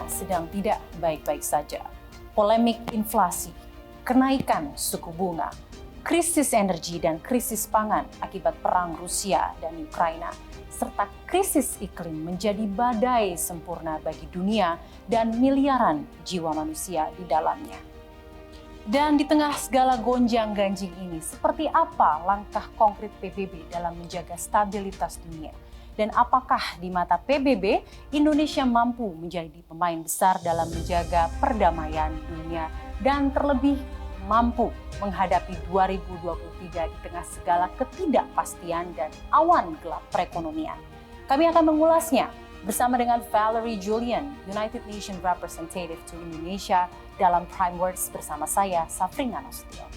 sedang tidak baik-baik saja. Polemik inflasi, kenaikan suku bunga, krisis energi dan krisis pangan akibat perang Rusia dan Ukraina, serta krisis iklim menjadi badai sempurna bagi dunia dan miliaran jiwa manusia di dalamnya. Dan di tengah segala gonjang-ganjing ini, seperti apa langkah konkret PBB dalam menjaga stabilitas dunia? Dan apakah di mata PBB, Indonesia mampu menjadi pemain besar dalam menjaga perdamaian dunia dan terlebih mampu menghadapi 2023 di tengah segala ketidakpastian dan awan gelap perekonomian? Kami akan mengulasnya bersama dengan Valerie Julliand, United Nations Representative to Indonesia dalam Prime Words bersama saya, Safrina Nasution.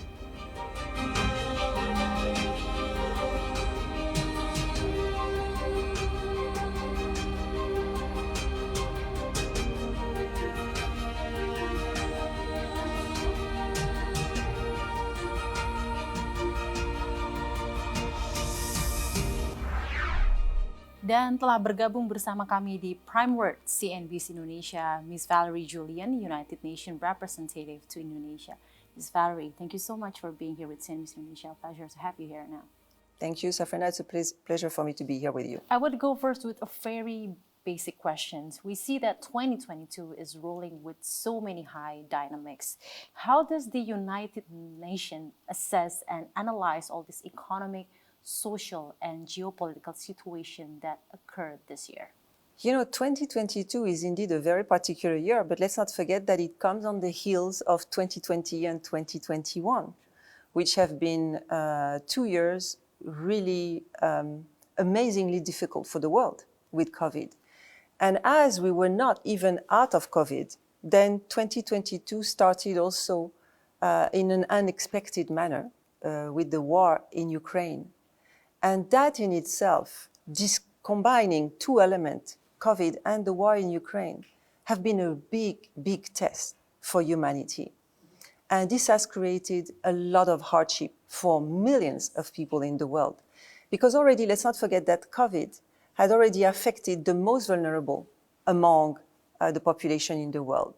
Dan telah bergabung bersama kami di Prime Words CNBC Indonesia, Ms. Valerie Julliand, United Nations Representative to Indonesia. Ms. Valerie, thank you so much for being here with CNBC Indonesia. A pleasure to have you here now. Thank you, Safrina. It's a pleasure for me to be here with you. I would go first with a very basic questions. We see that 2022 is rolling with so many high dynamics. How does the United Nations assess and analyze all this economic, social and geopolitical situation that occurred this year? You know, 2022 is indeed a very particular year, but let's not forget that it comes on the heels of 2020 and 2021, which have been 2 years really amazingly difficult for the world with COVID. And as we were not even out of COVID, then 2022 started also in an unexpected manner with the war in Ukraine. And that in itself, combining two elements, COVID and the war in Ukraine, have been a big, big test for humanity. And this has created a lot of hardship for millions of people in the world. Because already, let's not forget that COVID had already affected the most vulnerable among the population in the world.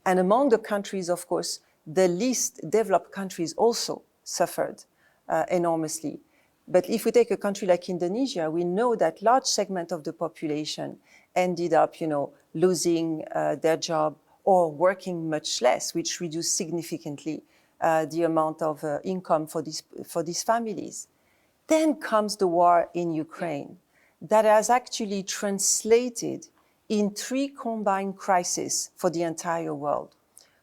And among the countries, of course, the least developed countries also suffered enormously. But if we take a country like Indonesia, we know that large segment of the population ended up, losing their job or working much less, which reduced significantly the amount of income for these families. Then comes the war in Ukraine that has actually translated in three combined crises for the entire world.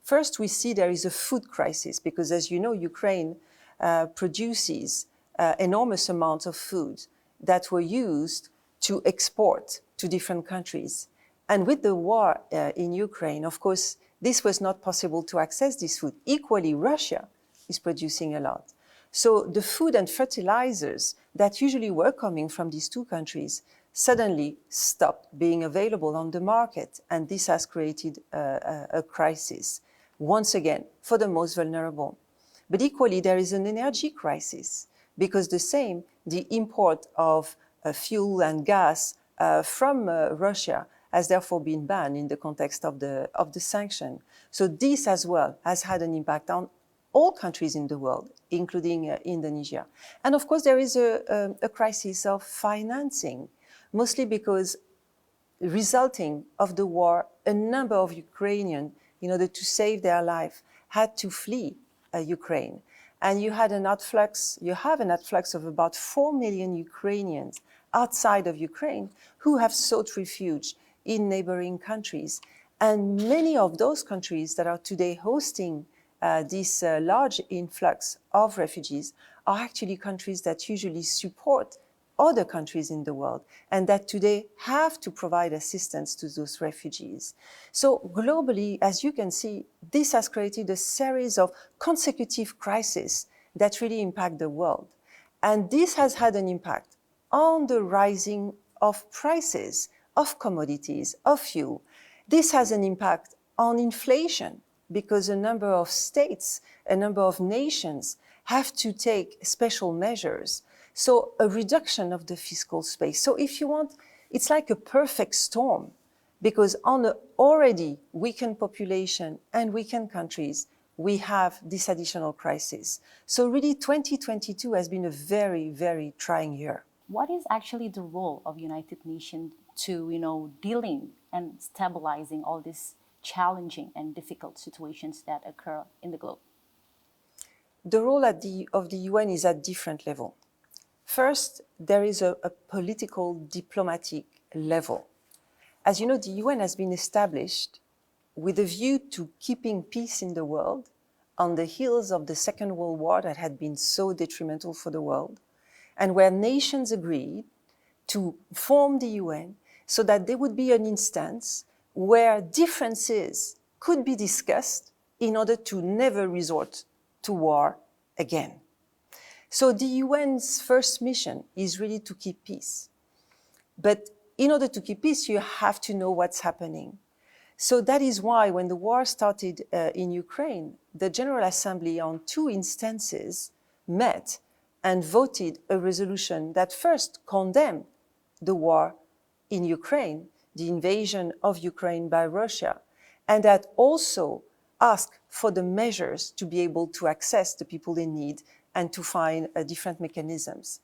First, we see there is a food crisis because, as you know, Ukraine produces enormous amounts of food that were used to export to different countries. And with the war in Ukraine, of course, this was not possible to access this food. Equally, Russia is producing a lot. So the food and fertilizers that usually were coming from these two countries suddenly stopped being available on the market. And this has created a crisis, once again, for the most vulnerable. But equally, there is an energy crisis. Because the import of fuel and gas from Russia has therefore been banned in the context of the sanction. So this as well has had an impact on all countries in the world, including Indonesia. And of course, there is a crisis of financing, mostly because resulting of the war, a number of Ukrainians, in order to save their life, had to flee Ukraine. And you have an outflux of about 4 million Ukrainians outside of Ukraine who have sought refuge in neighboring countries. And many of those countries that are today hosting this large influx of refugees are actually countries that usually support other countries in the world and that today have to provide assistance to those refugees. So globally, as you can see, this has created a series of consecutive crises that really impact the world. And this has had an impact on the rising of prices of commodities, of fuel. This has an impact on inflation because a number of states, a number of nations have to take special measures. So a reduction of the fiscal space. So if you want, it's like a perfect storm because on an already weakened population and weakened countries, we have this additional crisis. So really 2022 has been a very, very trying year. What is actually the role of United Nations to, dealing and stabilizing all these challenging and difficult situations that occur in the globe? The role of the UN is at different level. First, there is a political, diplomatic level. As you know, the UN has been established with a view to keeping peace in the world on the heels of the Second World War that had been so detrimental for the world, and where nations agreed to form the UN so that there would be an instance where differences could be discussed in order to never resort to war again. So the UN's first mission is really to keep peace. But in order to keep peace, you have to know what's happening. So that is why when the war started in Ukraine, the General Assembly on 2 instances met and voted a resolution that first condemned the war in Ukraine, the invasion of Ukraine by Russia, and that also asked for the measures to be able to access the people in need and to find different mechanisms.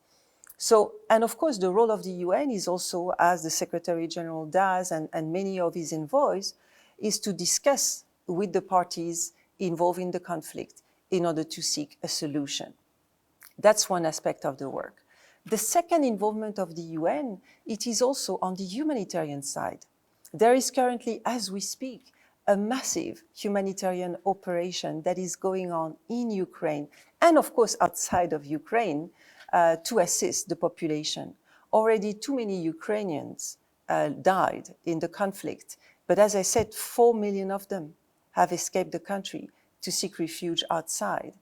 So, and of course, the role of the UN is also, as the Secretary General does and many of his envoys, is to discuss with the parties involved in the conflict in order to seek a solution. That's one aspect of the work. The second involvement of the UN, it is also on the humanitarian side. There is currently, as we speak, a massive humanitarian operation that is going on in Ukraine and, of course, outside of Ukraine to assist the population. Already too many Ukrainians died in the conflict, but as I said, 4 million of them have escaped the country to seek refuge outside.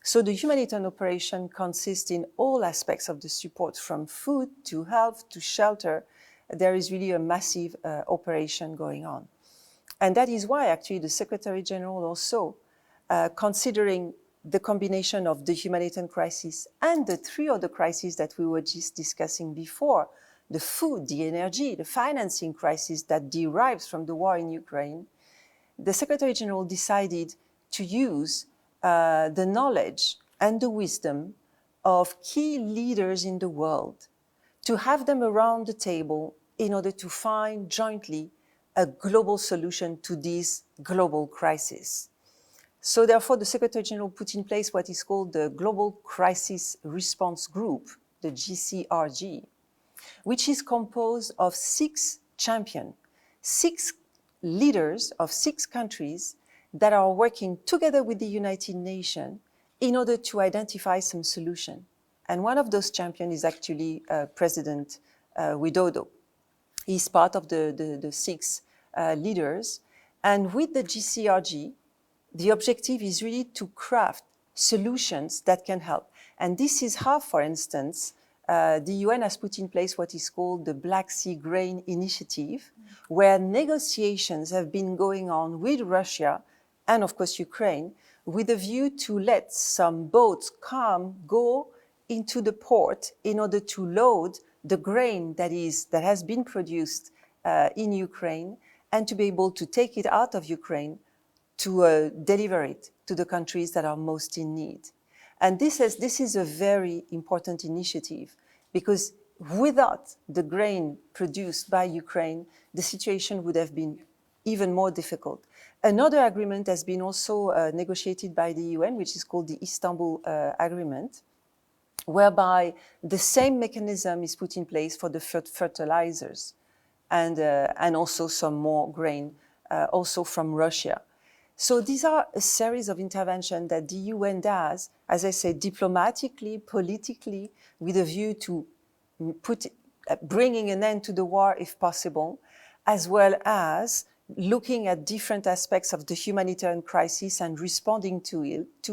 So the humanitarian operation consists in all aspects of the support, from food to health to shelter. There is really a massive operation going on. And that is why actually the Secretary General also, considering the combination of the humanitarian crisis and the 3 other crises that we were just discussing before, the food, the energy, the financing crisis that derives from the war in Ukraine, the Secretary General decided to use the knowledge and the wisdom of key leaders in the world, to have them around the table in order to find jointly a global solution to this global crisis. So therefore, the Secretary General put in place what is called the Global Crisis Response Group, the GCRG, which is composed of 6 champions, 6 leaders of 6 countries that are working together with the United Nations in order to identify some solution. And one of those champions is actually President Widodo. He's part of the 6 leaders. And with the GCRG, the objective is really to craft solutions that can help. And this is how, for instance, the UN has put in place what is called the Black Sea Grain Initiative, where negotiations have been going on with Russia and, of course, Ukraine, with a view to let some boats go into the port in order to load the grain that has been produced in Ukraine, and to be able to take it out of Ukraine to deliver it to the countries that are most in need. And this is a very important initiative, because without the grain produced by Ukraine, the situation would have been even more difficult. Another agreement has been also negotiated by the UN, which is called the Istanbul Agreement, whereby the same mechanism is put in place for the fertilizers and also some more grain also from Russia. So these are a series of interventions that the UN does, as I said, diplomatically, politically, with a view to bringing an end to the war if possible, as well as looking at different aspects of the humanitarian crisis and responding to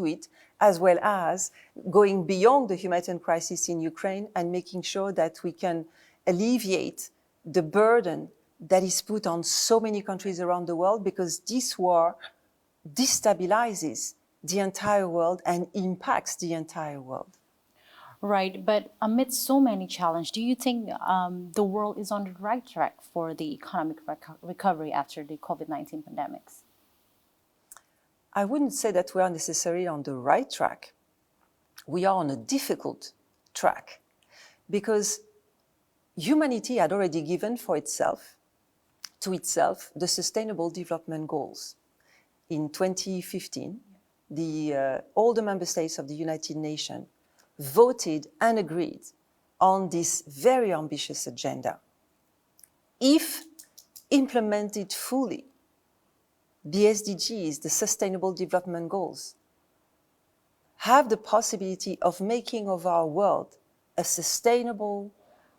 it, as well as going beyond the humanitarian crisis in Ukraine and making sure that we can alleviate the burden that is put on so many countries around the world, because this war destabilizes the entire world and impacts the entire world. Right, but amid so many challenges, do you think the world is on the right track for the economic recovery after the COVID-19 pandemics? I wouldn't say that we are necessarily on the right track. We are on a difficult track because humanity had already given to itself the Sustainable Development Goals. In 2015, all the member states of the United Nations voted and agreed on this very ambitious agenda. If implemented fully, the SDGs, the Sustainable Development Goals, have the possibility of making of our world a sustainable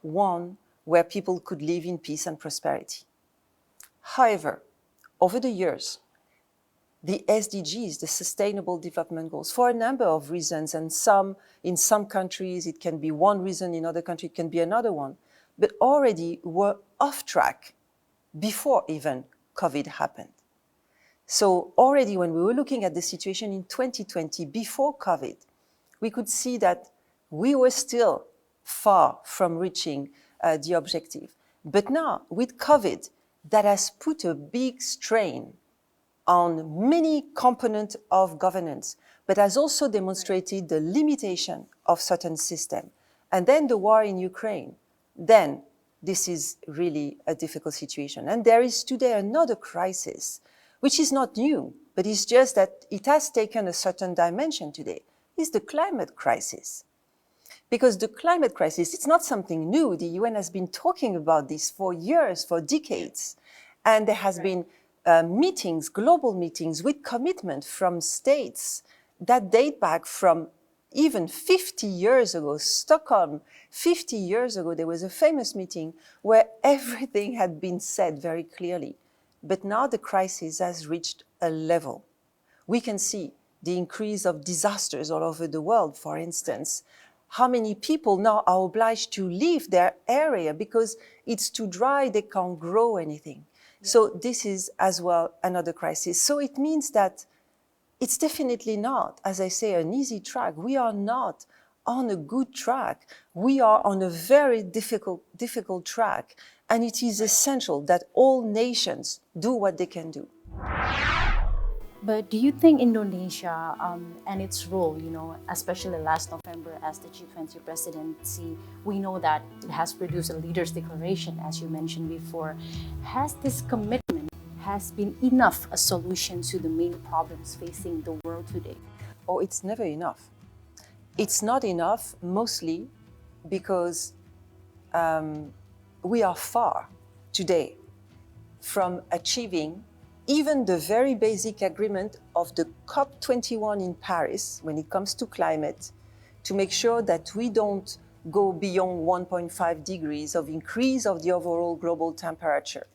one where people could live in peace and prosperity. However, over the years, the SDGs, the Sustainable Development Goals, for a number of reasons, and in some countries it can be one reason, in other countries it can be another one, but already were off track before even COVID happened. So already when we were looking at the situation in 2020, before COVID, we could see that we were still far from reaching the objective. But now, with COVID, that has put a big strain on many components of governance, but has also demonstrated the limitation of certain systems. And then the war in Ukraine, then this is really a difficult situation. And there is today another crisis, which is not new, but it's just that it has taken a certain dimension today, is the climate crisis. Because the climate crisis, it's not something new. The UN has been talking about this for years, for decades. And there has been meetings, global meetings with commitment from states that date back from even 50 years ago. Stockholm, 50 years ago, there was a famous meeting where everything had been said very clearly. But now the crisis has reached a level. We can see the increase of disasters all over the world, for instance. How many people now are obliged to leave their area because it's too dry, they can't grow anything. So this is as well another crisis. So it means that it's definitely not, as I say, an easy track. We are not on a good track. We are on a very difficult track. And it is essential that all nations do what they can do. But do you think Indonesia and its role, especially last November as the G20 presidency, we know that it has produced a leaders' declaration, as you mentioned before. Has this commitment been enough a solution to the main problems facing the world today? Oh, it's never enough. It's not enough, mostly because we are far today from achieving even the very basic agreement of the COP21 in Paris when it comes to climate, to make sure that we don't go beyond 1.5 degrees of increase of the overall global temperature.